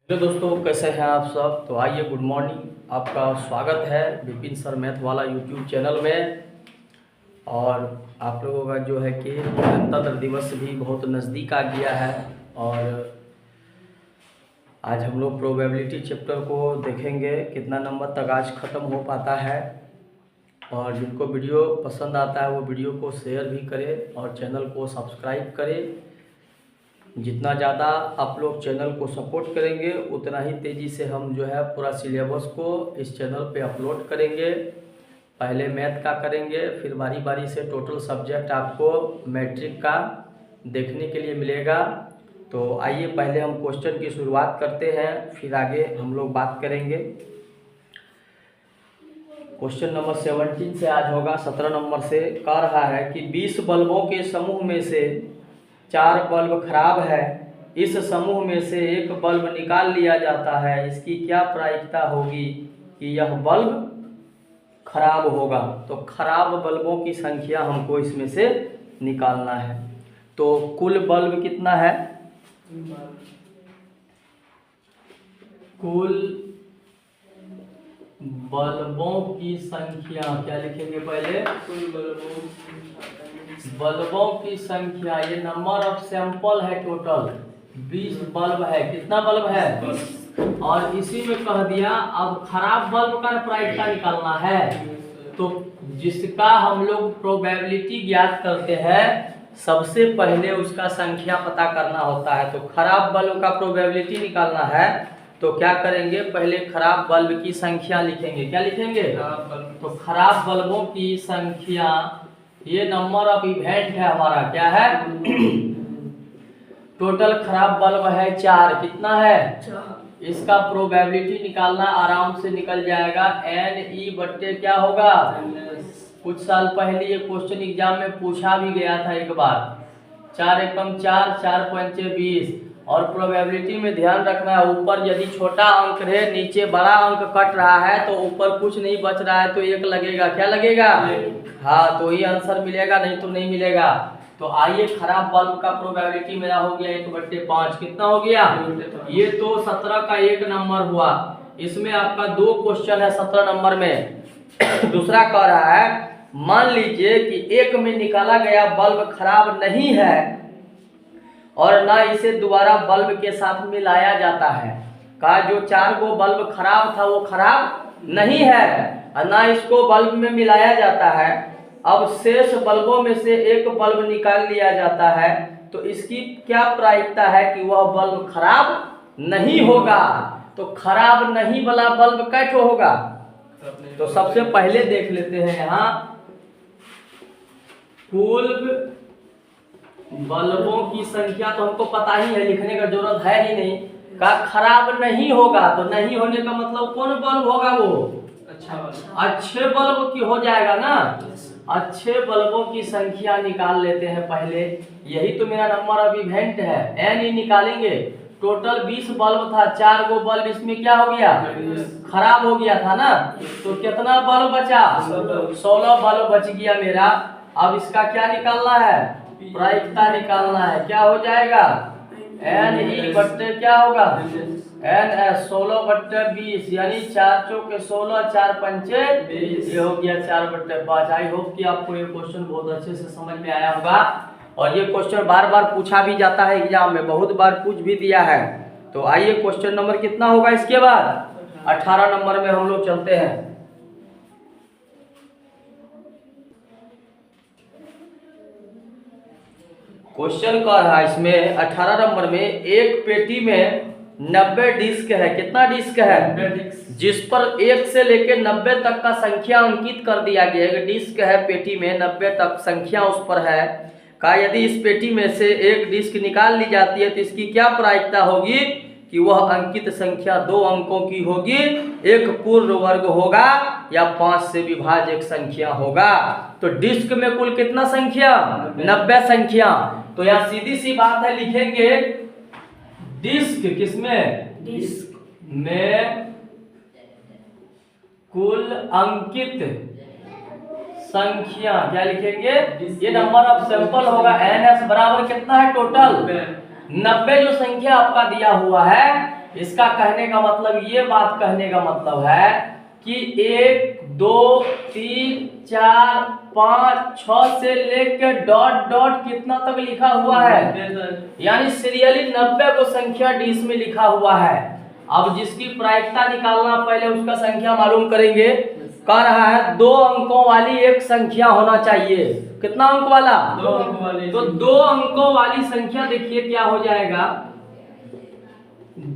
Hello दोस्तों, कैसे हैं आप सब। तो आइए, गुड मॉर्निंग। आपका स्वागत है विपिन सर मैथ वाला यूट्यूब चैनल में। और आप लोगों का जो है कि गणतंत्र दिवस भी बहुत नज़दीक आ गया है। और आज हम लोग प्रोबेबिलिटी चैप्टर को देखेंगे, कितना नंबर तक आज ख़त्म हो पाता है। और जिनको वीडियो पसंद आता है वो वीडियो को शेयर भी करें और चैनल को सब्सक्राइब करें। जितना ज़्यादा आप लोग चैनल को सपोर्ट करेंगे उतना ही तेज़ी से हम जो है पूरा सिलेबस को इस चैनल पे अपलोड करेंगे। पहले मैथ का करेंगे, फिर बारी बारी से टोटल सब्जेक्ट आपको मैट्रिक का देखने के लिए मिलेगा। तो आइए पहले हम क्वेश्चन की शुरुआत करते हैं, फिर आगे हम लोग बात करेंगे। क्वेश्चन नंबर 17 से आज होगा 17 नंबर से। कह रहा है कि 20 बल्बों के समूह में से 4 बल्ब खराब है, इस समूह में से एक बल्ब निकाल लिया जाता है, इसकी क्या प्रायिकता होगी कि यह बल्ब खराब होगा। तो खराब बल्बों की संख्या हमको इसमें से निकालना है। तो कुल बल्ब कितना है, कुल बल्बों की संख्या क्या लिखेंगे पहले, बल्बों की संख्या, ये नंबर ऑफ सैंपल है, टोटल 20 बल्ब है। कितना बल्ब है, 20। और इसी में कह दिया अब खराब बल्ब का प्रायिकता निकालना है। तो जिसका हम लोग प्रोबेबिलिटी ज्ञात करते हैं, सबसे पहले उसका संख्या पता करना होता है। तो खराब बल्ब का प्रोबेबिलिटी निकालना है तो क्या करेंगे, पहले खराब बल्ब की संख्या लिखेंगे। क्या लिखेंगे, तो खराब बल्बों की संख्या, ये नंबर ऑफ इवेंट है हमारा, क्या है टोटल खराब बल्ब है 4। कितना है, 4। इसका प्रोबेबिलिटी निकालना आराम से निकल जाएगा, NE बट्टे क्या होगा, कुछ साल पहले ये क्वेश्चन एग्जाम में पूछा भी गया था एक बार। 4 एकम 4, 4 पंचे 20। और प्रोबेबिलिटी में ध्यान रखना है, ऊपर यदि छोटा अंक है, नीचे बड़ा अंक कट रहा है, तो ऊपर कुछ नहीं बच रहा है तो 1 लगेगा। क्या लगेगा, हाँ, तो ही आंसर मिलेगा, नहीं तो नहीं मिलेगा। तो आइए, खराब बल्ब का प्रोबेबिलिटी मेरा हो गया 1/5। कितना हो गया, ये तो 17 का 1 नंबर हुआ। इसमें आपका 2 क्वेश्चन है 17 नंबर में। दूसरा कह रहा है, मान लीजिए कि एक में निकाला गया बल्ब खराब नहीं है और ना इसे दोबारा बल्ब के साथ मिलाया जाता है। का जो 4 गो बल्ब खराब था वो खराब नहीं है और ना इसको बल्ब में मिलाया जाता है। अब शेष बल्बों में से एक बल्ब निकाल लिया जाता है, तो इसकी क्या प्रायिकता है कि वह बल्ब खराब नहीं होगा। तो खराब नहीं वाला बल्ब कैसे होगा, तो सबसे पहले देख लेते हैं यहाँ, कुल बल्बों की संख्या तो हमको पता ही है, लिखने का जरूरत है ही नहीं। का खराब नहीं होगा, तो नहीं होने का मतलब कौन बल्ब होगा, वो अच्छे बल्ब की हो जाएगा ना। अच्छे बल्बों की संख्या निकाल लेते हैं पहले, यही तो मेरा नंबर ऑफ इवेंट है। NE निकालेंगे, टोटल 20 बल्ब था, 4 गो बल्ब इसमें क्या हो गया, खराब हो गया था ना। तो कितना बल्ब बचा, 16 बल्ब बच गया मेरा। अब इसका क्या निकालना है, प्रायिकता निकालना है। क्या हो जाएगा, NE बट्टे क्या होगा, NS 16/20, यानी 4 चौके 16, 4 पंचे 20। ये हो गया 4/5। आई होप कि आपको ये क्वेश्चन बहुत अच्छे से समझ में आया होगा। और ये क्वेश्चन बार बार पूछा भी जाता है एग्जाम में, बहुत बार पूछ भी दिया है। तो आइए, क्वेश्चन नंबर कितना होगा इसके बाद, 18 नंबर में हम लोग चलते हैं। क्वेश्चन कह रहा है इसमें 18 नंबर में, एक पेटी में 90 डिस्क है। कितना डिस्क है, जिस पर 1 से लेकर 90 तक का संख्या अंकित कर दिया गया। एक डिस्क है पेटी में, 90 तक संख्या उस पर है। का यदि इस पेटी में से एक डिस्क निकाल ली जाती है तो इसकी क्या प्रायिकता होगी कि वह अंकित संख्या 2 अंकों की होगी, एक पूर्ण वर्ग होगा या 5 से विभाज्य संख्या होगा। तो डिस्क में कुल कितना संख्या, 90 संख्या। तो यहाँ सीधी सी बात है, लिखेंगे डिस्क किसमें, डिस्क में कुल अंकित संख्या, क्या लिखेंगे, ये नंबर ऑफ सैंपल होगा। NS बराबर कितना है, टोटल 90 जो संख्या आपका दिया हुआ है, इसका कहने का मतलब, ये बात कहने का मतलब है कि 1 2 3 4 5 6 से लेकर डॉट डॉट कितना तक लिखा हुआ है, यानी सीरियली 90 को संख्या डिश में लिखा हुआ है। अब जिसकी प्रायिकता निकालना, पहले उसका संख्या मालूम करेंगे। कह रहा है 2 अंकों वाली एक संख्या होना चाहिए। कितना अंक वाला? 2 अंक वाली। तो 2 अंकों वाली संख्या देखिए क्या हो जाएगा,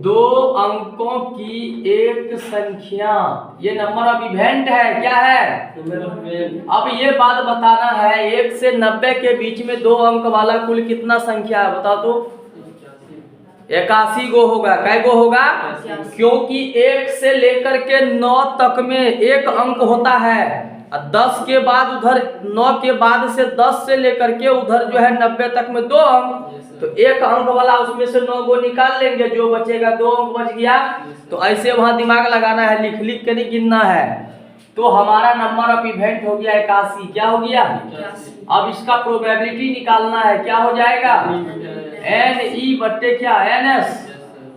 2 अंकों की एक संख्या, ये नंबर ऑफ इवेंट है। क्या है? अब ये बात बताना है 1 से 90 के बीच में 2 अंक वाला कुल कितना संख्या है, बताओ तो। 81 गो होगा। कै गो होगा? क्योंकि 1 से लेकर के 9 तक में एक अंक होता है, और 10 के बाद उधर 9 के बाद से 10 से लेकर के उधर जो है 90 तक में 2 अंक, तो एक अंक वाला उसमें से 9 गो निकाल लेंगे, जो बचेगा 2 अंक बच गया। तो ऐसे वहां दिमाग लगाना है, लिख लिख के नहीं गिनना है। तो हमारा नंबर ऑफ इवेंट हो गया 81। क्या हो गया? अब इसका प्रोबेबिलिटी निकालना है। क्या हो जाएगा? NE बट्टे क्या? NS।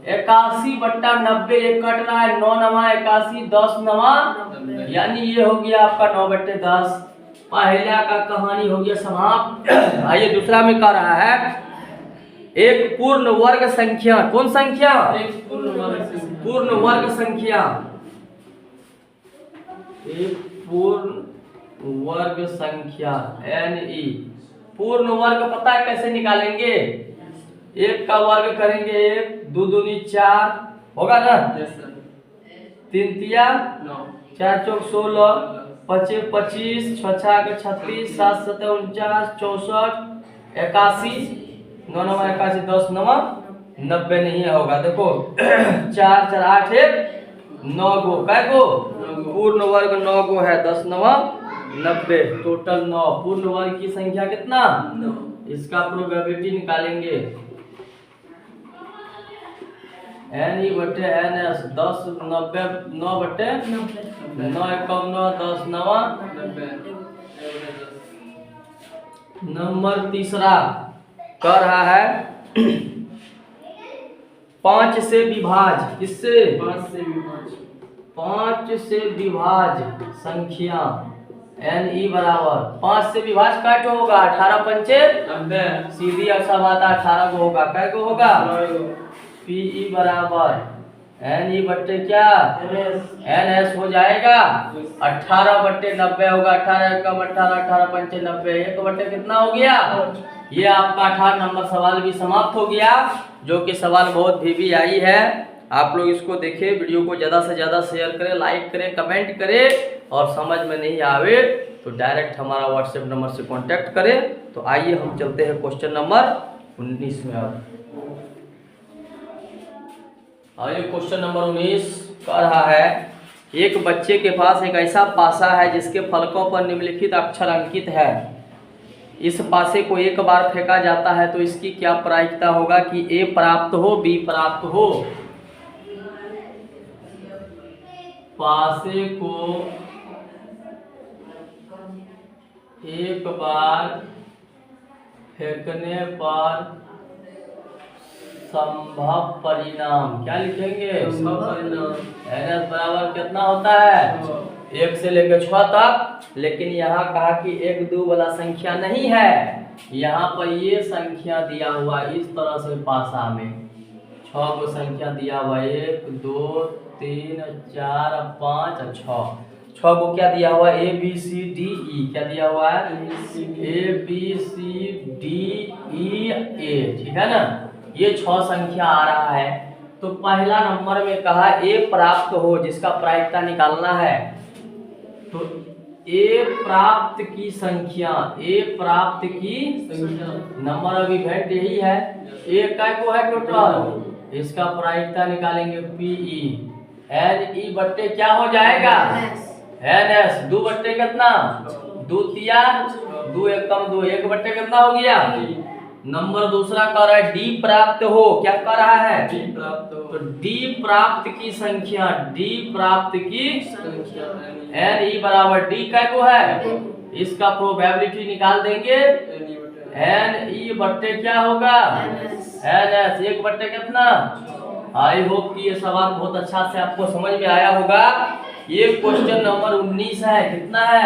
81 बट्टा 90, एक कट रहा है, 9 9 81, 10 9, यानी ये हो गया आपका 9 बट्टे 10। पहला का कहानी हो गया समाप्त। आइए दूसरा में कह रहा है एक पूर्ण वर्ग संख्या। कौन संख्या? पूर्ण वर्ग संख्या। एक पूर्ण वर्ग संख्या NE। पूर्ण वर्ग पता है कैसे निकालेंगे? 1 का वर्ग करेंगे 1, 2 दूनी 4 होगा ना, 3 तिया 9, 4 चौक 16, 5 25, 6 छाक 36, 7 7 49, 64, 81, 9 9 81, 10 9 90 नहीं होगा। देखो 4 4 8 1 9 गो। कै गो? पूर्ण वर्ग 9 गो है। 10 9 90, टोटल 9। पूर्ण वर्ग की संख्या कितना? 9। इसका प्रोबेबिलिटी निकालेंगे। NE बटे NS 10 90 9 बटे 9 1 9 10 9 90। नंबर तीसरा कह रहा है 5 से विभाज। किससे? 5 से विभाज संख्या NE बराबर 5 से विभाज काट होगा 18 पंचे 90, सीधी अक्षर बात 18 को होगा। कै को होगा? PE बराबर NE बट्टे क्या? NS हो जाएगा। 18 बट्टे 90 होगा। 18 1 18, 18 पंचे 90, 1 बट्टे कितना हो गया? ये आपका 18 नंबर सवाल भी समाप्त हो गया, जो कि सवाल बहुत भी आई है। आप लोग इसको देखें, वीडियो को ज़्यादा से ज़्यादा शेयर करें, लाइक करें, कमेंट करें, और समझ में नहीं आवे तो डायरेक्ट हमारा व्हाट्सएप नंबर से कांटेक्ट करें। तो आइए हम चलते हैं क्वेश्चन नंबर 19 में। अब आइए क्वेश्चन नंबर 19 कह रहा है एक बच्चे के पास एक ऐसा पासा है जिसके फलकों पर निम्नलिखित अक्षर अंकित है। इस पासे को एक बार फेंका जाता है तो इसकी क्या प्रायिकता होगा कि A प्राप्त हो, B प्राप्त हो। पासे को एक बार फेंकने पर संभव परिणाम। क्या लिखेंगे? संभव परिणाम। NS बराबर कितना होता है? 1 से लेकर 6 तक। लेकिन यहाँ कहा कि 1 2 वाला संख्या नहीं है, यहाँ पर ये संख्या दिया हुआ इस तरह से पासा में 6 को संख्या दिया हुआ 1 2 3 4 5 और 6 को क्या दिया हुआ? A B C D E। क्या दिया हुआ है? A B C D E A। ठीक है ना, ये 6 संख्या आ रहा है। तो पहला नंबर में कहा A प्राप्त हो, जिसका प्रायिकता निकालना है। तो A प्राप्त की संख्या, A प्राप्त की संख्या, नंबर ऑफ इवेंट यही है। A का को है टोटल, इसका प्रायिकता निकालेंगे PE। NE बट्टे क्या हो जाएगा? NS। 2 बट्टे कितना? 2 तिया 2 1 कम 2, 1 बट्टे कितना हो गया? नंबर दूसरा कह रहा है D प्राप्त हो। क्या कह रहा है? D प्राप्त हो। तो D प्राप्त की संख्या, D प्राप्त की संख्या NE बराबर D का को है, इसका प्रोबेबिलिटी निकाल देंगे। NE बट्टे क्या होगा? NS। 1 बट्टे कितना? आई होप कि ये सवाल बहुत अच्छा से आपको समझ में आया होगा। ये क्वेश्चन नंबर 19 है। कितना है?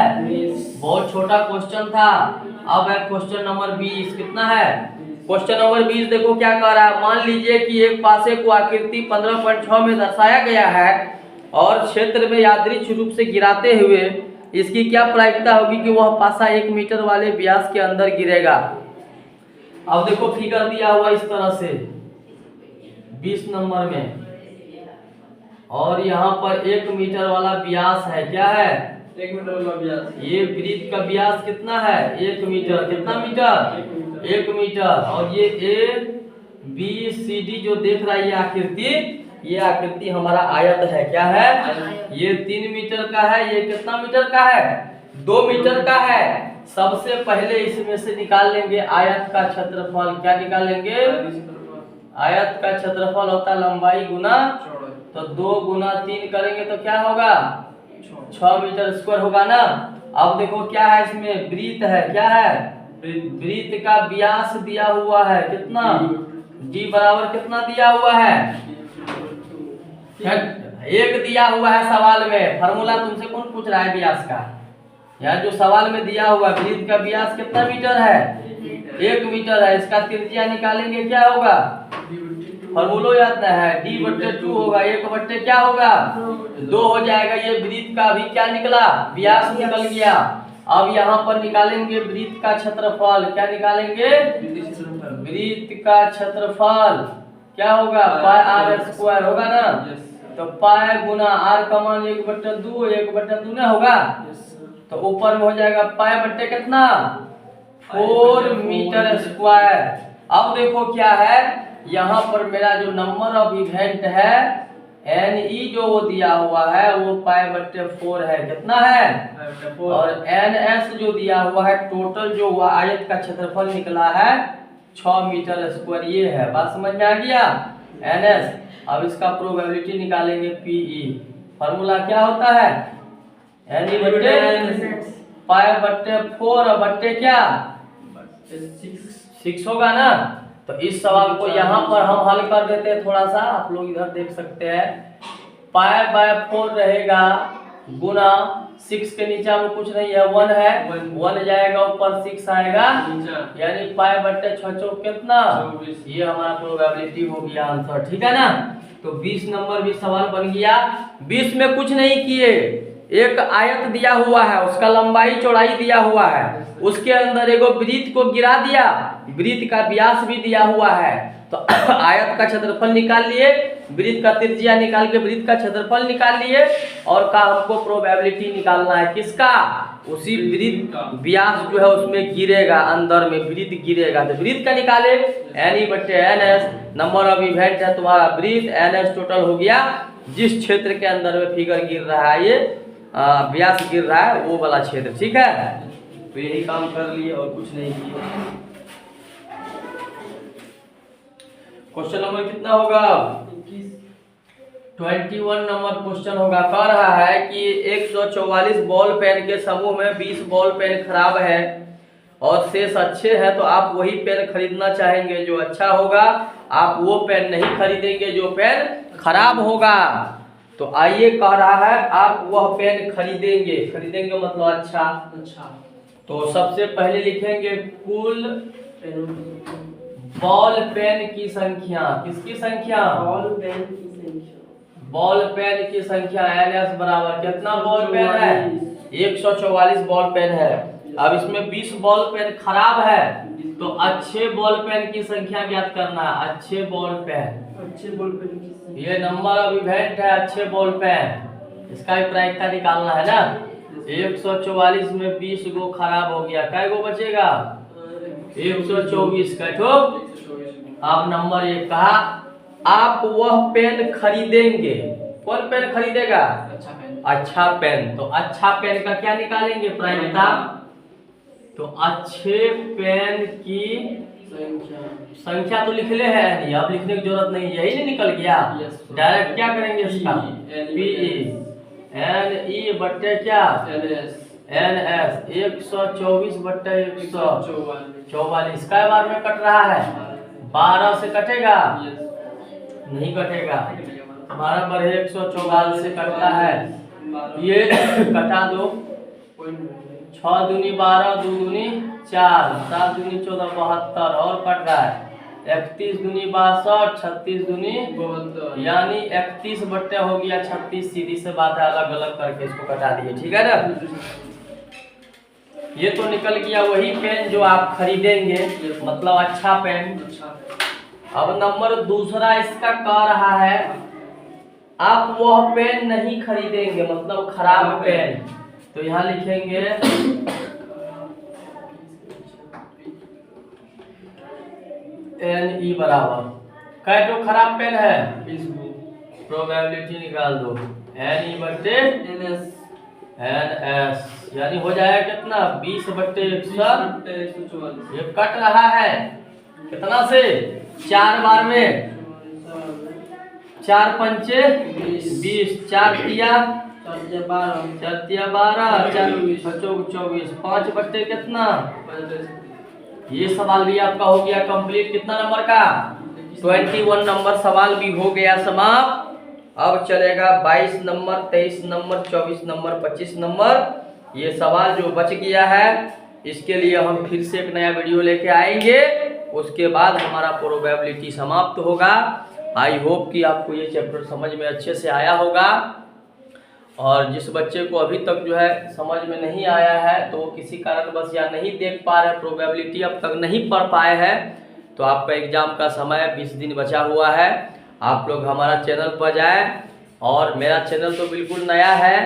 बहुत छोटा क्वेश्चन था। अब है क्वेश्चन नंबर 20। कितना है? क्वेश्चन नंबर 20 देखो क्या कह रहा है। मान लीजिए कि एक पासे को आकृति 15.6 में दर्शाया गया है और क्षेत्र में यादृच्छिक रूप से गिराते हुए इसकी क्या प्रायिकता होगी कि वह पासा 1 मीटर वाले व्यास के अंदर गिरेगा। अब देखो फिगर दिया हुआ इस तरह से 20 नंबर में, और यहाँ पर 1 मीटर वाला व्यास है। क्या है? 1 मीटर वाला व्यास। ये वृत्त का व्यास कितना है? 1 मीटर। कितना मीटर? 1 मीटर। और ये ABCD जो देख रहा है ये आकृति, ये आकृति हमारा आयत है। क्या है? ये 3 मीटर का है। ये कितना मीटर का है? 2 मीटर का है। सबसे पहले इसमें से निकाल लेंगे आयत का क्षेत्रफल। क्या निकालेंगे? आयत का क्षेत्रफल होता है लंबाई गुना, तो 2 गुना 3 करेंगे तो क्या होगा? 6 मीटर स्क्वायर होगा ना। अब देखो क्या है इसमें, वृत्त है। क्या है? वृत्त का व्यास दिया हुआ है। कितना? D बराबर कितना दिया हुआ है? 1 दिया हुआ है सवाल में। फार्मूला तुमसे कौन पूछ रहा है व्यास का? यार जो सवाल में दिया हुआ वृत्त का व्यास कितना मीटर है? 1 मीटर है। इसका त्रिज्या निकालेंगे क्या होगा? फॉर्मूला याद है, D/2 होगा। 1/, क्या होगा? 2 हो जाएगा। ये वृत्त का भी क्या निकला? व्यास निकल गया। अब यहाँ पर निकालेंगे वृत्त का क्षेत्रफल। क्या निकालेंगे? वृत्त का क्षेत्रफल क्या होगा? πr² होगा ना। तो पाई गुना r का मान 1/2, 1/2 ना होगा। तो ऊपर में हो जाएगा पाई बट्टे कितना? 4 मीटर स्क्वायर। अब देखो क्या है, यहाँ पर मेरा जो नंबर ऑफ इवेंट है NE जो वो दिया हुआ है वो π/4 है। कितना है? और NS जो दिया हुआ है टोटल जो हुआ आयत का क्षेत्रफल निकला है 6 मीटर स्क्वायर। ये है। बात समझ में आ गया? NS। अब इसका प्रोबेबिलिटी निकालेंगे PE। फॉर्मूला क्या होता है? NE बट्टे π/4 बट्टे क्या? 6 होगा ना। तो इस सवाल को यहाँ पर हम हल कर देते हैं। थोड़ा सा आप लोग इधर देख सकते हैं। π/4 रहेगा गुना 6 के नीचे में कुछ नहीं है, 1 है। 1 जाएगा ऊपर 6 आएगा, यानी π/6 कितना? ये हमारा प्रोबेबिलिटी हो गया आंसर। ठीक है ना। तो 20 नंबर भी सवाल बन गया। 20 में कुछ नहीं किए, एक आयत दिया हुआ है, उसका लंबाई चौड़ाई दिया हुआ है, उसके अंदर एगो वृत्त को गिरा दिया, वृत्त का व्यास भी दिया हुआ है। तो आयत का क्षेत्रफल निकाल लिए, वृत्त का त्रिज्या निकाल के वृत्त का क्षेत्रफल निकाल लिए, और का हमको प्रोबेबिलिटी निकालना है किसका? उसी वृत्त व्यास जो है उसमें गिरेगा, अंदर में वृत्त गिरेगा। तो वृत्त का निकाले NE/NS। नंबर ऑफ इवेंट है तुम्हारा वृत्त, NS टोटल हो गया जिस क्षेत्र के अंदर में फिगर गिर रहा है, ये व्यास गिर रहा है वो वाला क्षेत्र। ठीक है। तो यही काम कर लिए और कुछ नहीं किया। क्वेश्चन नंबर कितना होगा? 21 नंबर क्वेश्चन होगा। कह रहा है कि 144 बॉल पेन के समूह में 20 बॉल पेन खराब है और शेष अच्छे हैं, तो आप वही पेन खरीदना चाहेंगे जो अच्छा होगा, आप वो पेन नहीं खरीदेंगे जो पेन खराब होगा। तो आइए कह रहा है आप वह पेन खरीदेंगे। खरीदेंगे मतलब अच्छा। तो सबसे पहले लिखेंगे कुल बॉल पेन की संख्या। किसकी संख्या? बॉल पेन की संख्या NS बराबर कितना बॉल पेन है? 144 बॉल पेन है। अब इसमें 20 बॉल पेन खराब है, तो अच्छे बॉल पेन की संख्या ज्ञात करना है। अच्छे बॉल पेन ये नंबर ऑफ इवेंट है। अच्छे बॉल पेन इसका भी प्रायिकता निकालना है ना। 144 में 20 गो खराब हो गया, कै गो बचेगा? 124 कैठो। अब नंबर 1 कहा आप वह पेन खरीदेंगे। कौन पेन खरीदेगा? अच्छा पेन। तो अच्छा पेन का क्या निकालेंगे? प्रायिकता। तो अच्छे पेन की संख्या तो लिख ले है, अब लिखने की जरूरत नहीं, यही नहीं निकल गया। डायरेक्ट क्या करेंगे इसका? PE NE बट्टे क्या? NS। 124 बट्टे 144 कै बार में कट रहा है? 12 से कटेगा। नहीं कटेगा, बराबर है 144 से कटता है। ये कटा दो, 6 दूनी 12, 2 दूनी 4, 7 दूनी 14, 72 और कट रहा है 31 दूनी 62, 36 दूनी 72, यानी 31 बट्टे हो गया 36। सीधी से बात है, अलग अलग करके इसको कटा दिए, ठीक है ना। ये तो निकल गया वही पेन जो आप खरीदेंगे, मतलब अच्छा पेन। अब नंबर दूसरा इसका कह रहा है आप वह पेन नहीं खरीदेंगे, मतलब खराब पेन। तो यहाँ लिखेंगे NE बराबर क्या जो खराब पेन है, प्रोबेबिलिटी निकाल दो NE बट्टे NS, यानी हो जाएगा कितना 20 बट्टे 144। ये कट रहा है कितना से 4 बार में, 4 पंचे 20, 4 तिया 12, 4 24, 5 बट्टे कितना। ये सवाल भी आपका हो गया कंप्लीट। कितना नंबर का 21 नंबर सवाल भी हो गया समाप्त। अब चलेगा 22 नंबर, 23 नंबर, 24 नंबर, 25 नंबर। ये सवाल जो बच गया है इसके लिए हम फिर से एक नया वीडियो लेके आएंगे, उसके बाद हमारा प्रोबेबिलिटी समाप्त होगा। आई होप कि आपको ये चैप्टर समझ में अच्छे से आया होगा, और जिस बच्चे को अभी तक जो है समझ में नहीं आया है तो वो किसी कारणवश या नहीं देख पा रहे, प्रोबेबिलिटी अब तक नहीं पढ़ पाए हैं, तो आपका एग्जाम का समय 20 दिन बचा हुआ है। आप लोग हमारा चैनल पर जाएं, और मेरा चैनल तो बिल्कुल नया है,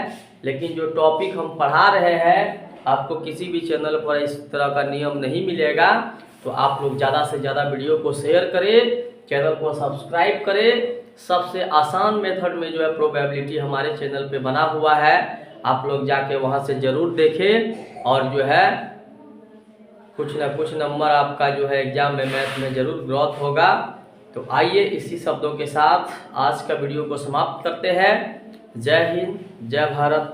लेकिन जो टॉपिक हम पढ़ा रहे हैं आपको किसी भी चैनल पर इस तरह का नियम नहीं मिलेगा। तो आप लोग ज़्यादा से ज़्यादा वीडियो को शेयर करें, चैनल को सब्सक्राइब करें। सबसे आसान मेथड में जो है प्रोबेबिलिटी हमारे चैनल पे बना हुआ है, आप लोग जाके वहाँ से ज़रूर देखें, और जो है कुछ ना कुछ नंबर आपका जो है एग्जाम में मैथ में ज़रूर ग्रोथ होगा। तो आइए इसी शब्दों के साथ आज का वीडियो को समाप्त करते हैं। जय हिंद, जय भारत।